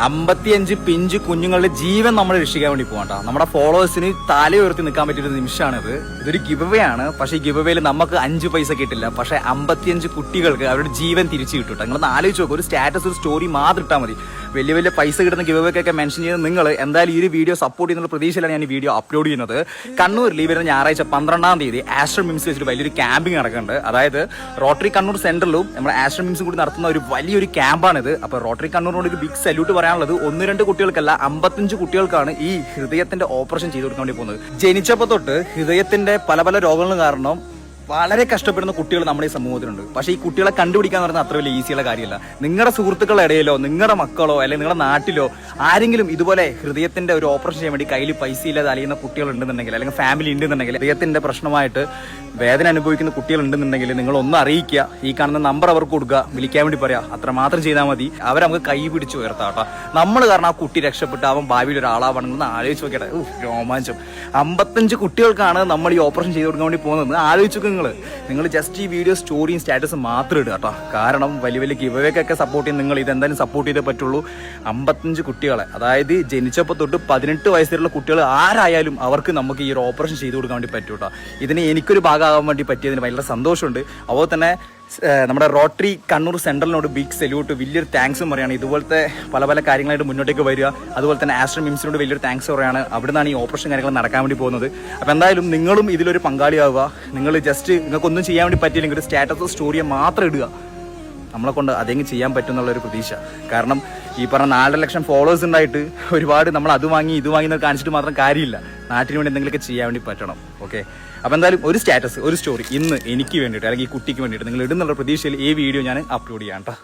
55 pinch കുഞ്ഞുങ്ങളുടെ ജീവൻ നമ്മൾ രക്ഷിക്കാൻ വേണ്ടി പോകണ്ട. നമ്മുടെ ഫോളോവേഴ്സിന് തലയുയർത്തി നിൽക്കാൻ പറ്റിയൊരു നിമിഷമാണിത്. ഇതൊരു ഗിവ് ആണ്. പക്ഷേ ഈ ഗിവ് നമുക്ക് 5 പൈസ കിട്ടില്ല. പക്ഷേ 55 കുട്ടികൾക്ക് അവരുടെ ജീവൻ തിരിച്ചു കിട്ടും. നിങ്ങളൊന്ന് ആലോചിച്ച് നോക്കുക. ഒരു സ്റ്റാറ്റസ്, ഒരു സ്റ്റോറി മാത്രം ഇട്ടാൽ മതി. വലിയ വലിയ പൈസ കിട്ടുന്ന ഗിവ് മെൻഷൻ ചെയ്ത് നിങ്ങൾ എന്തായാലും ഈ ഒരു വീഡിയോ സപ്പോർട്ട് ചെയ്യുന്ന പ്രതീക്ഷയിലാണ് ഞാൻ ഈ വീഡിയോ അപ്ലോഡ് ചെയ്യുന്നത്. കണ്ണൂരിൽ ഈ വരുന്ന ഞായറാഴ്ച 12-ാം തീയതി ആസ്ട്രോ മിംസ് വെച്ചിട്ട് വലിയൊരു ക്യാമ്പിംഗ് നടക്കുന്നുണ്ട്. അതായത് റോട്ടറി കണ്ണൂർ സെന്ററിലും നമ്മുടെ ആസ്ട്രോ മിംസും കൂടി നടത്തുന്ന ഒരു വലിയൊരു ക്യാമ്പാണിത്. അപ്പോൾ റോട്ടറി കണ്ണൂരിനോട് ഒരു ബിഗ് സല്യൂട്ട് പറയാനുള്ളത് 1-2 കുട്ടികൾക്കല്ല, 55 കുട്ടികൾക്കാണ് ഈ ഹൃദയത്തിന്റെ ഓപ്പറേഷൻ ചെയ്തു കൊടുക്കാൻ വേണ്ടി പോകുന്നത്. ജനിച്ചപ്പോൾ തൊട്ട് ഹൃദയത്തിന്റെ പല പല രോഗങ്ങൾ കാരണം വളരെ കഷ്ടപ്പെടുന്ന കുട്ടികൾ നമ്മുടെ ഈ സമൂഹത്തിലുണ്ട്. പക്ഷേ ഈ കുട്ടികളെ കണ്ടുപിടിക്കാൻ പറയുന്നത് അത്ര വലിയ ഈസിയുള്ള കാര്യമല്ല. നിങ്ങളുടെ സുഹൃത്തുക്കളുടെ ഇടയിലോ നിങ്ങളുടെ മക്കളോ അല്ലെങ്കിൽ നിങ്ങളുടെ നാട്ടിലോ ആരെങ്കിലും ഇതുപോലെ ഹൃദയത്തിന്റെ ഒരു ഓപ്പറേഷൻ ചെയ്യാൻ വേണ്ടി കയ്യിൽ പൈസ ഇല്ലാതെ അലയുന്ന കുട്ടികൾ ഉണ്ടെന്നുണ്ടെങ്കിൽ, അല്ലെങ്കിൽ ഫാമിലി ഉണ്ടെന്നുണ്ടെങ്കിൽ, ഹൃദയത്തിന്റെ പ്രശ്നമായിട്ട് വേദന അനുഭവിക്കുന്ന കുട്ടികൾ ഉണ്ടെന്നുണ്ടെങ്കിൽ നിങ്ങൾ ഒന്ന് അറിയിക്കുക. ഈ കാണുന്ന നമ്പർ അവർക്ക് കൊടുക്കുക, വിളിക്കാൻ വേണ്ടി പറയാം. അത്രമാത്രം ചെയ്താൽ മതി. അവരെ നമുക്ക് കൈ പിടിച്ച് ഉയർത്താട്ടോ. നമ്മൾ കാരണം ആ കുട്ടി രക്ഷപ്പെട്ട് അവൻ ഭാവിയിൽ ഒരാളാവണമെന്ന് ആലോചിച്ച് നോക്കിയാൽ രോമാഞ്ചം. 55 കുട്ടികൾക്കാണ് നമ്മൾ ഈ ഓപ്പറേഷൻ ചെയ്ത് കൊടുക്കാൻ വേണ്ടി പോകുന്നത്. ആലോചിച്ചു നിങ്ങൾ ജസ്റ്റ് ഈ വീഡിയോ സ്റ്റോറിയും സ്റ്റാറ്റസും മാത്രം ഇടുക കേട്ടോ. കാരണം വലിയ വലിയ ഗിവേക്കൊക്കെ സപ്പോർട്ട് ചെയ്യും. നിങ്ങൾ ഇതെന്തായാലും സപ്പോർട്ട് ചെയ്തേ പറ്റുള്ളൂ. 55 കുട്ടികളെ, അതായത് ജനിച്ചപ്പോൾ തൊട്ട് 18 വയസ്സിലുള്ള കുട്ടികൾ ആരായാലും അവർക്ക് നമുക്ക് ഈ ഒരു ഓപ്പറേഷൻ ചെയ്ത് കൊടുക്കാൻ വേണ്ടി പറ്റും കേട്ടോ. ഇതിന് എനിക്കൊരു ഭാഗമാകാൻ വേണ്ടി പറ്റിയതിന് ഭയങ്കര സന്തോഷമുണ്ട്. അതുപോലെ തന്നെ നമ്മുടെ റോട്ടറി കണ്ണൂർ സെൻട്രലിനോട് ബിഗ് സല്യൂട്ട്, വലിയൊരു താങ്ക്സും പറയുകയാണ്. ഇതുപോലത്തെ പല പല കാര്യങ്ങളായിട്ട് മുന്നോട്ടേക്ക് വരിക. അതുപോലെ തന്നെ ആസ്ട്രോ മിംസിനോട് വലിയൊരു താങ്ക്സ് പറയുകയാണ്. അവിടെ നിന്നാണ് ഈ ഓപ്പറേഷൻ കാര്യങ്ങൾ നടക്കാൻ വേണ്ടി പോകുന്നത്. അപ്പോൾ എന്തായാലും നിങ്ങളും ഇതിലൊരു പങ്കാളിയാവുക. നിങ്ങൾ ജസ്റ്റ് നിങ്ങൾക്കൊന്നും ചെയ്യാൻ വേണ്ടി പറ്റിയില്ലെങ്കിൽ ഒരു സ്റ്റാറ്റസ് സ്റ്റോറിയെ മാത്രം ഇടുക. നമ്മളെ കൊണ്ട് അതെങ്കിലും ചെയ്യാൻ പറ്റും എന്നുള്ളൊരു പ്രതീക്ഷ. കാരണം ഈ പറഞ്ഞ 4 ലക്ഷം ഫോളോവേഴ്സ് ഉണ്ടായിട്ട് ഒരുപാട് നമ്മൾ അത് വാങ്ങി ഇത് വാങ്ങി എന്ന് കാണിച്ചിട്ട് മാത്രം കാര്യമില്ല. നാട്ടിന് വേണ്ടി എന്തെങ്കിലുമൊക്കെ ചെയ്യാൻ വേണ്ടി പറ്റണം. ഓക്കെ, അപ്പോൾ എന്തായാലും ഒരു സ്റ്റാറ്റസ്, ഒരു സ്റ്റോറി ഇന്ന് എനിക്ക് വേണ്ടിയിട്ട് അല്ലെങ്കിൽ ഈ കുട്ടിക്ക് വേണ്ടിയിട്ട് നിങ്ങൾ ഇടുന്നുള്ള പ്രതീക്ഷയിൽ ഈ വീഡിയോ ഞാൻ അപ്ലോഡ് ചെയ്യാം കേട്ടോ.